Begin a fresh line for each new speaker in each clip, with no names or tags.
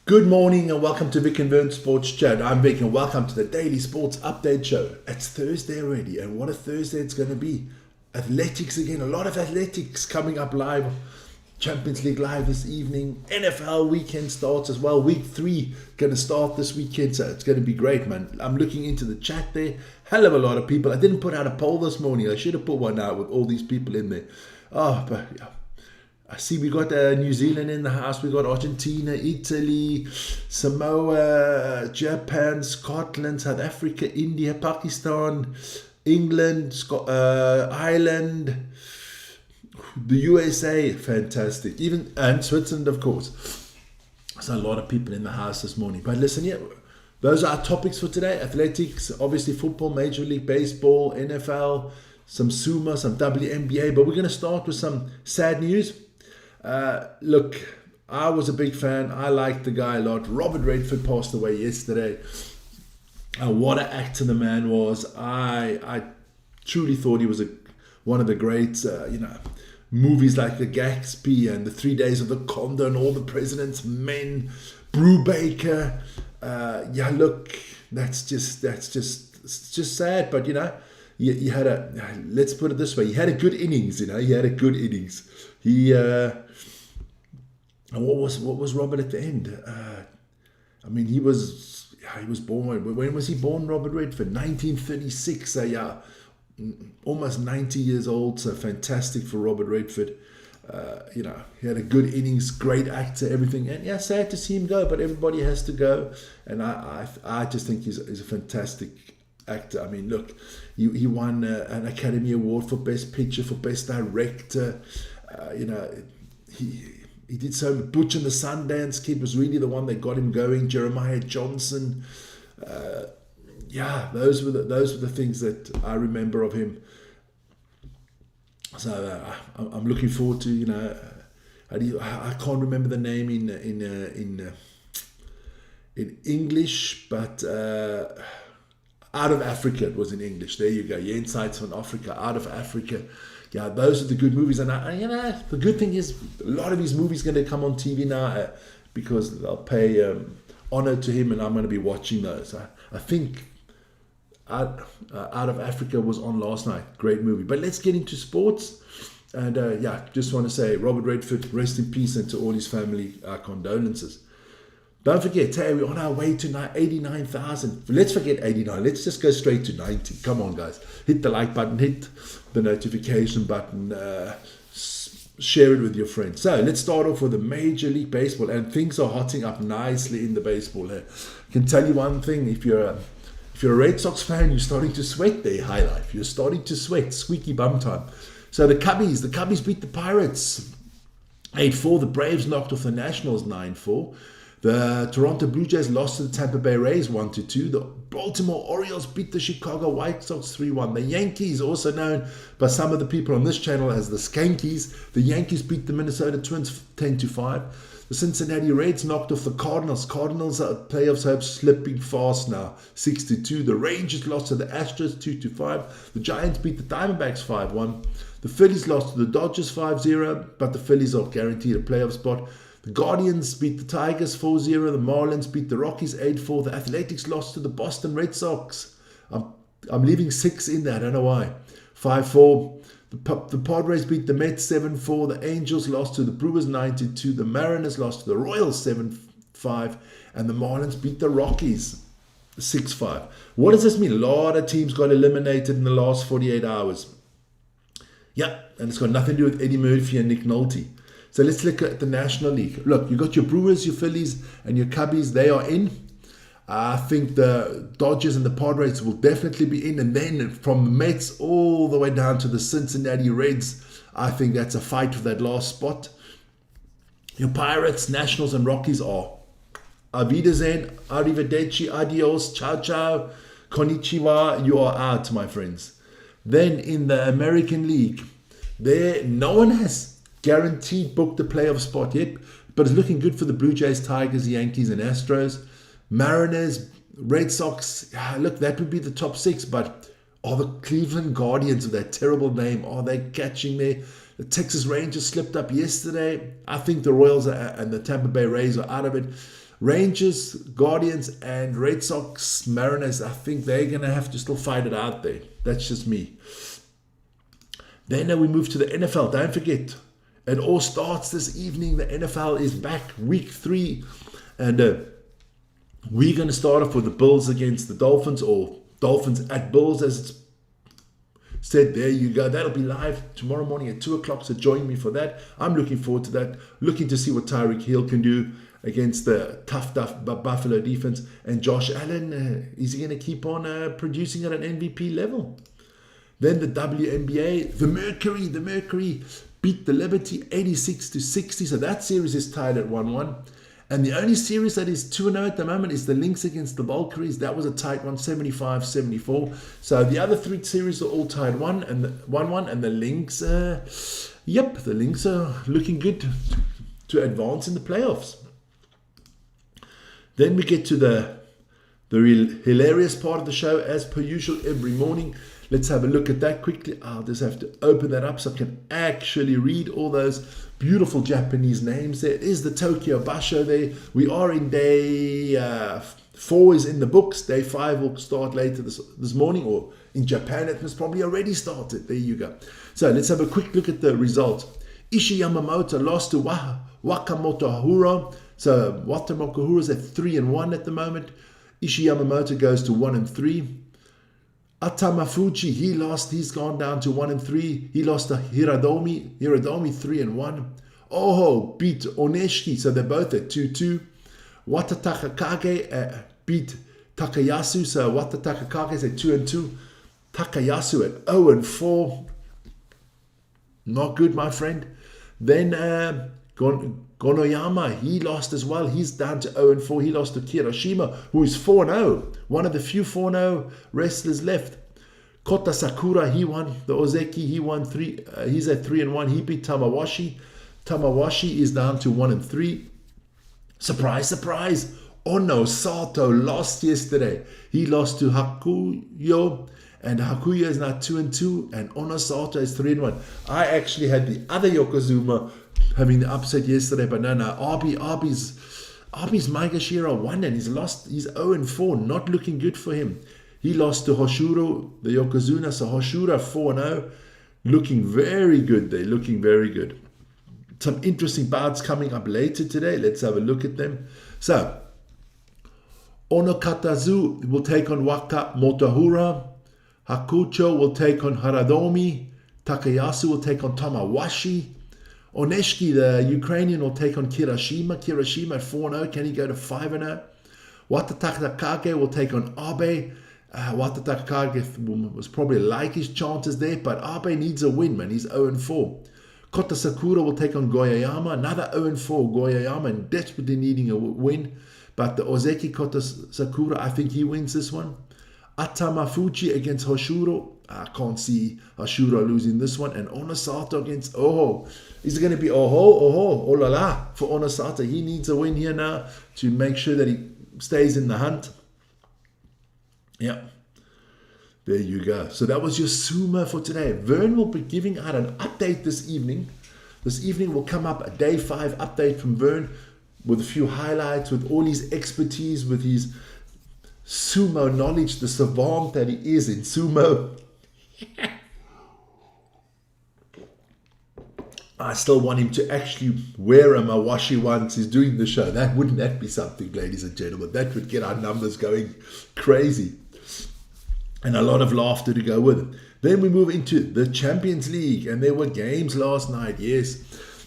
Good morning and welcome to Vic and Vern Sports Chat. I'm Vic and welcome to the Daily Sports Update Show. It's Thursday already, and what a Thursday it's going to be. Athletics again, a lot of athletics coming up live. Champions League live this evening. NFL weekend starts as well. Week 3 going to start this weekend, so it's going to be great, man. I'm looking into the chat there. Hell of a lot of people. I didn't put out a poll this morning. I should have put one out with all these people in there. Oh, but yeah. I see we got New Zealand in the house, we got Argentina, Italy, Samoa, Japan, Scotland, South Africa, India, Pakistan, England, Ireland, the USA, fantastic, and Switzerland, of course. So a lot of people in the house this morning. But listen, yeah, those are our topics for today. Athletics, obviously football, Major League Baseball, NFL, some Sumo, some WNBA. But we're going to start with some sad news. Look, I was a big fan. I liked the guy a lot. Robert Redford passed away yesterday. What an actor the man was. I truly thought he was one of the greats. Movies like The Gatsby and The 3 Days of the Condor and All the President's Men, Brubaker. Look, that's just it's just sad. But he had let's put it this way. He had a good innings. He had a good innings. And what was Robert at the end? He was born. When was he born, Robert Redford? 1936. So almost 90 years old. So fantastic for Robert Redford. He had a good innings, great actor, everything. And sad to see him go, but everybody has to go. And I just think he's a fantastic actor. I mean, look, he won an Academy Award for Best Picture, for Best Director. He did so. Butch and the Sundance Kid was really the one that got him going. Jeremiah Johnson. Those were the things that I remember of him. So I'm looking forward to I can't remember the name in English, but Out of Africa it was in English. There you go. Insights on Africa, Out of Africa. Yeah, those are the good movies, and the good thing is a lot of his movies going to come on TV now because they'll pay honor to him, and I'm going to be watching those. I think Out of Africa was on last night. Great movie. But let's get into sports, and just want to say Robert Redford, rest in peace, and to all his family, our condolences. Don't forget, hey, we're on our way to 89,000. Let's forget 89. Let's just go straight to 90. Come on, guys. Hit the like button. Hit the notification button. Share it with your friends. So let's start off with the Major League Baseball. And things are hotting up nicely in the baseball here. I can tell you one thing. If you're a Red Sox fan, you're starting to sweat there, High Life. You're starting to sweat. Squeaky bum time. So the Cubbies beat the Pirates 8-4. The Braves knocked off the Nationals 9-4. The Toronto Blue Jays lost to the Tampa Bay Rays 1-2. The Baltimore Orioles beat the Chicago White Sox 3-1. The Yankees, also known by some of the people on this channel as the Skankies, the Yankees beat the Minnesota Twins 10-5. The Cincinnati Reds knocked off the Cardinals. Cardinals are playoffs hopes slipping fast now, 6-2. The Rangers lost to the Astros 2-5. The Giants beat the Diamondbacks 5-1. The Phillies lost to the Dodgers 5-0, but the Phillies are guaranteed a playoff spot. The Guardians beat the Tigers 4-0. The Marlins beat the Rockies 8-4. The Athletics lost to the Boston Red Sox. I'm leaving 6 in there. I don't know why. 5-4. The Padres beat the Mets 7-4. The Angels lost to the Brewers 9-2. The Mariners lost to the Royals 7-5. And the Marlins beat the Rockies 6-5. What does this mean? A lot of teams got eliminated in the last 48 hours. Yeah, and it's got nothing to do with Eddie Murphy and Nick Nolte. So let's look at the National League. Look, you got your Brewers, your Phillies, and your Cubbies. They are in. I think the Dodgers and the Padres will definitely be in. And then from the Mets all the way down to the Cincinnati Reds, I think that's a fight for that last spot. Your Pirates, Nationals, and Rockies are Auf Wiedersehen, arrivederci, adios, ciao, ciao, konnichiwa. You are out, my friends. Then in the American League, there no one has guaranteed booked the playoff spot yet, but it's looking good for the Blue Jays, Tigers, Yankees, and Astros. Mariners, Red Sox, look, that would be the top 6, but are the Cleveland Guardians, with that terrible name, are they catching there? The Texas Rangers slipped up yesterday. I think the Royals and the Tampa Bay Rays are out of it. Rangers, Guardians, and Red Sox, Mariners, I think they're going to have to still fight it out there. That's just me. Then we move to the NFL. Don't forget, it all starts this evening. The NFL is back, week 3. And we're going to start off with the Bills against the Dolphins, or Dolphins at Bills, as it's said. There you go. That'll be live tomorrow morning at 2 o'clock. So join me for that. I'm looking forward to that. Looking to see what Tyreek Hill can do against the tough Buffalo defense. And Josh Allen, is he going to keep on producing at an MVP level? Then the WNBA, the Mercury beat the Liberty 86-60. So that series is tied at 1-1. And the only series that is 2-0 at the moment is the Lynx against the Valkyries. That was a tight one, 75-74. So the other 3 series are all tied 1-1. And the Lynx, the Lynx are looking good to advance in the playoffs. Then we get to the real hilarious part of the show, as per usual, every morning. Let's have a look at that quickly. I'll just have to open that up so I can actually read all those beautiful Japanese names. There is the Tokyo Basho there. We are in day 4 is in the books. Day 5 will start later this morning, or in Japan it has probably already started. There you go. So let's have a quick look at the results. Ishii Yamamoto lost to Wakamoto Hahuro. So Wakamoto Hahuro is at 3-1 at the moment. Ishii Yamamoto goes to 1-3. Atama Fuji, he's gone down to 1-3. He lost to Hiradomi 3-1. Oho beat Oneshiki, so they're both at 2-2. Watatakakage beat Takayasu, so Watatakakage is at 2-2. Takayasu at 0-4. Not good, my friend. Then Gonoyama, he lost as well. He's down to 0-4. He lost to Kirishima, who is 4-0. One of the few 4-0 wrestlers left. Kota Sakura, he won. The Ozeki, he won 3. He's at 3-1. He beat Tamawashi. Tamawashi is down to 1-3. Surprise, surprise. Ono Sato lost yesterday. He lost to Hakuyo. And Hakuya is now 2-2. And Ono Sato is 3-1. I actually had the other Yokozuna having the upset yesterday, but no, Arby's Maegashira won, and he's 0-4, not looking good for him. He lost to Hoshuro, the Yokozuna, so Hoshuro 4-0, looking very good there, looking very good. Some interesting bouts coming up later today. Let's have a look at them. So, Onokatazu will take on Waka Motohura. Hakucho will take on Haradomi. Takayasu will take on Tamawashi. Oneshiki, the Ukrainian, will take on Kirishima. Kirishima at 4-0. Can he go to 5-0? Watatakakage will take on Abe. Watatakakage was probably like his chances there, but Abe needs a win, man. He's 0-4. Kota Sakura will take on Goyayama. Another 0-4. Goyayama and desperately needing a win. But the Ozeki Kota Sakura, I think he wins this one. Atama Fuji against Hoshuro. I can't see Hoshuro losing this one. And Onosato against Oho. Is it going to be oh la la for Onosato? He needs a win here now to make sure that he stays in the hunt. Yeah. There you go. So that was your Sumo for today. Vern will be giving out an update this evening. This evening will come up a day 5 update from Vern with a few highlights, with all his expertise, with his Sumo knowledge, the savant that he is in Sumo. I still want him to actually wear a mawashi once he's doing the show. Wouldn't that be something, ladies and gentlemen? That would get our numbers going crazy. And a lot of laughter to go with it. Then we move into the Champions League. And there were games last night, yes.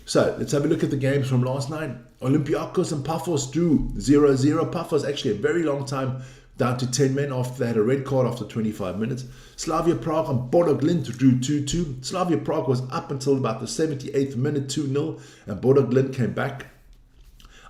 So let's have a look at the games from last night. Olympiacos and Paphos drew 0-0. Paphos actually a very long time down to 10 men after they had a red card after 25 minutes. Slavia Prague and Bodo Glimt drew 2-2. Slavia Prague was up until about the 78th minute, 2-0, and Bodo Glimt came back.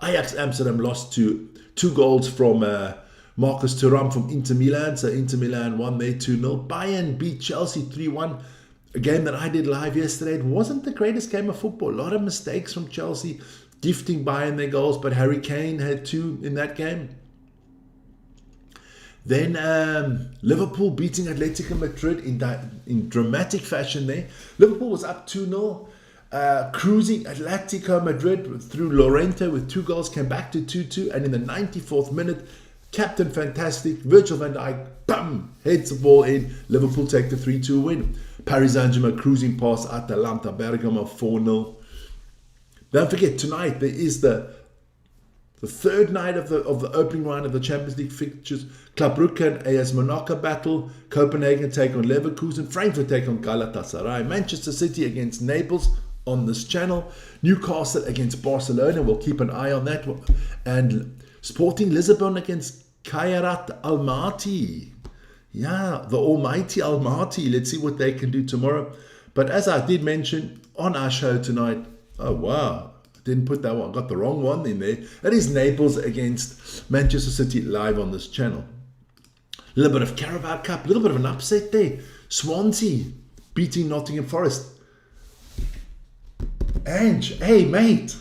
Ajax Amsterdam lost to 2 goals from Marcus Thuram from Inter Milan, so Inter Milan won there 2-0. Bayern beat Chelsea 3-1. A game that I did live yesterday. It wasn't the greatest game of football. A lot of mistakes from Chelsea, gifting Bayern their goals, but Harry Kane had 2 in that game. Then Liverpool beating Atletico Madrid in dramatic fashion there. Liverpool was up 2-0. Cruising Atletico Madrid through Lorente with 2 goals, came back to 2-2, and in the 94th minute, Captain Fantastic, Virgil van Dijk, bam, heads the ball in. Liverpool take the 3-2 win. Paris Saint-Germain cruising past Atalanta Bergamo 4-0. Don't forget, tonight there is the third night of the opening round of the Champions League fixtures. Club Brugge and AS Monaco battle. Copenhagen take on Leverkusen. Frankfurt take on Galatasaray. Manchester City against Naples on this channel. Newcastle against Barcelona. We'll keep an eye on that one. And Sporting Lisbon against Kairat Almaty. Yeah, the almighty Almaty. Let's see what they can do tomorrow. But as I did mention on our show tonight, oh wow, didn't put that one, got the wrong one in there. That is Naples against Manchester City live on this channel. A little bit of Carabao Cup, a little bit of an upset there. Swansea beating Nottingham Forest. Ange, hey mate,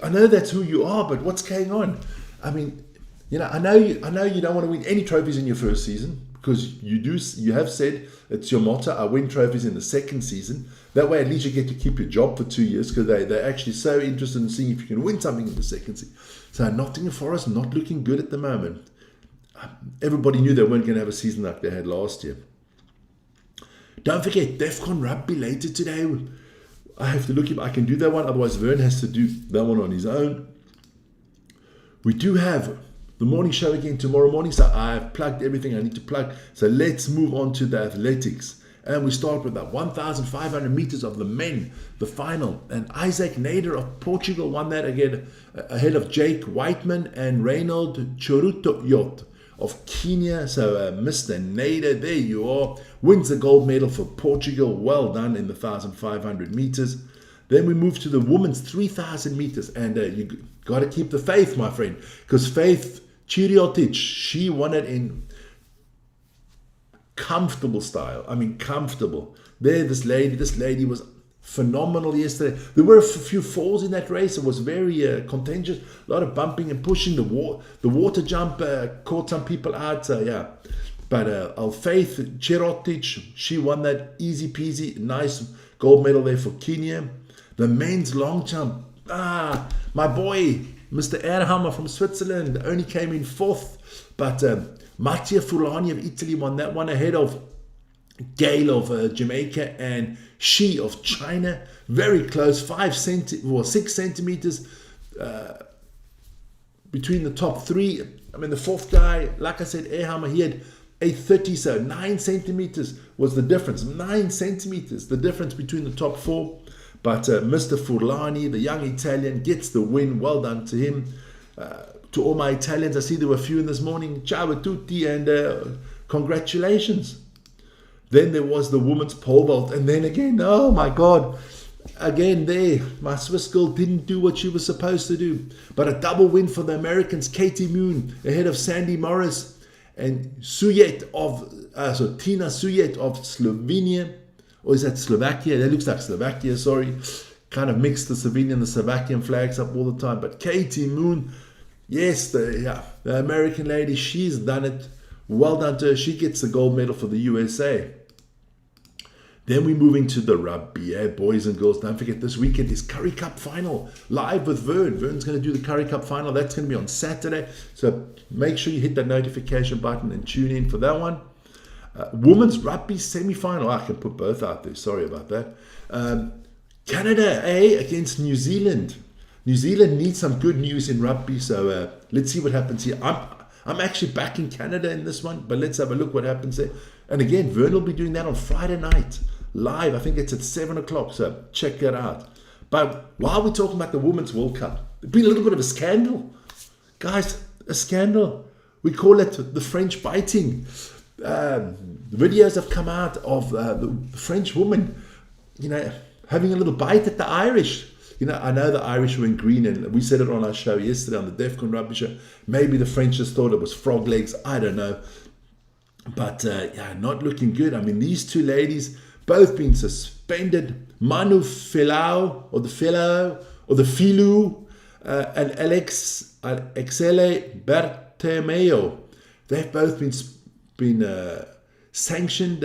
I know that's who you are, but what's going on? I mean, you know, I know you don't want to win any trophies in your first season, because you have said it's your motto, I win trophies in the second season. That way at least you get to keep your job for 2 years, because they're actually so interested in seeing if you can win something in the second season. So Nottingham Forest not looking good at the moment. Everybody knew they weren't going to have a season like they had last year. Don't forget, DEFCON Rugby later today. I have to look if I can do that one, otherwise Vern has to do that one on his own. We do have the morning show again tomorrow morning, so I've plugged everything I need to plug. So let's move on to the athletics. And we start with that 1,500 meters of the men, the final. And Isaac Nader of Portugal won that again, ahead of Jake Whiteman and Reynold Chorutoyot of Kenya. So Mr. Nader, there you are, wins the gold medal for Portugal. Well done in the 1,500 meters. Then we move to the women's 3,000 meters. And you got to keep the faith, my friend, because Faith Chiriotic, she won it in comfortable style. I mean, comfortable. There, this lady was phenomenal yesterday. There were a few falls in that race. It was very contentious. A lot of bumping and pushing. The water jump caught some people out. So yeah, but Faith Chiriotic, she won that easy peasy. Nice gold medal there for Kenya. The men's long jump. My boy, Mr. Erhammer from Switzerland, only came in 4th, but Mattia Fulani of Italy won that one ahead of Gail of Jamaica and Shi of China. Very close, 6 centimeters between the top 3. I mean, the 4th guy, like I said, Erhammer, he had 8:30, so 9 centimeters was the difference. 9 centimeters, the difference between the top 4. But Mr. Furlani, the young Italian, gets the win. Well done to him. To all my Italians, I see there were a few in this morning. Ciao a tutti and congratulations. Then there was the women's pole vault. And then again, oh my God, again there, my Swiss girl didn't do what she was supposed to do. But a double win for the Americans. Katie Moon ahead of Sandy Morris and Tina Suyet of Slovenia. Or is that Slovakia? That looks like Slovakia, sorry. Kind of mixed the Slovenian and the Slovakian flags up all the time. But Katie Moon, yes, the American lady, she's done it. Well done to her. She gets the gold medal for the USA. Then we move into the rugby, boys and girls. Don't forget, this weekend is Curry Cup final, live with Vern. Vern's going to do the Curry Cup final. That's going to be on Saturday. So make sure you hit that notification button and tune in for that one. Women's rugby semi-final. I can put both out there. Sorry about that. Canada against New Zealand. New Zealand needs some good news in rugby. So let's see what happens here. I'm actually backing Canada in this one, but let's have a look what happens there. And again, Vern will be doing that on Friday night live. I think it's at 7 o'clock. So check that out. But while we're talking about the Women's World Cup, there's been a little bit of a scandal. Guys, a scandal. We call it the French biting. Videos have come out of the French woman, having a little bite at the Irish. I know the Irish were in green, and we said it on our show yesterday on the DEFCON Rugby show. Maybe the French just thought it was frog legs. I don't know. But not looking good. I mean, these two ladies both been suspended. Manu Filau, or the Filou, and Alexele Bertemeo. They've both been sanctioned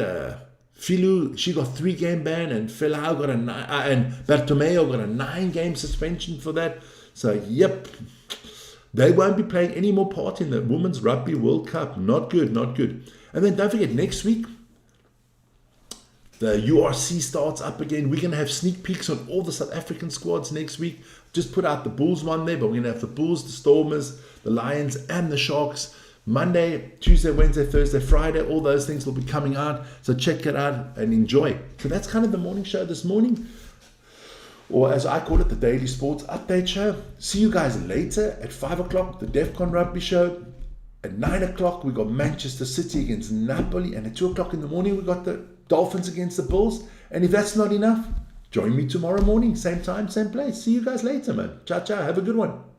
Filu, she got 3-game ban, and Felau got and Bartomeu got a 9-game suspension for that. So, yep, they won't be playing any more part in the Women's Rugby World Cup. Not good, not good. And then don't forget, next week, the URC starts up again. We're going to have sneak peeks on all the South African squads next week. Just put out the Bulls one there, but we're going to have the Bulls, the Stormers, the Lions, and the Sharks. Monday, Tuesday, Wednesday, Thursday, Friday, all those things will be coming out. So check it out and enjoy. So that's kind of the morning show this morning, or as I call it, the Daily Sports Update Show. See you guys later at 5 o'clock, the DEFCON Rugby Show. At 9 o'clock, we got Manchester City against Napoli. And at 2 o'clock in the morning, we got the Dolphins against the Bulls. And if that's not enough, join me tomorrow morning, same time, same place. See you guys later, man. Ciao, ciao. Have a good one.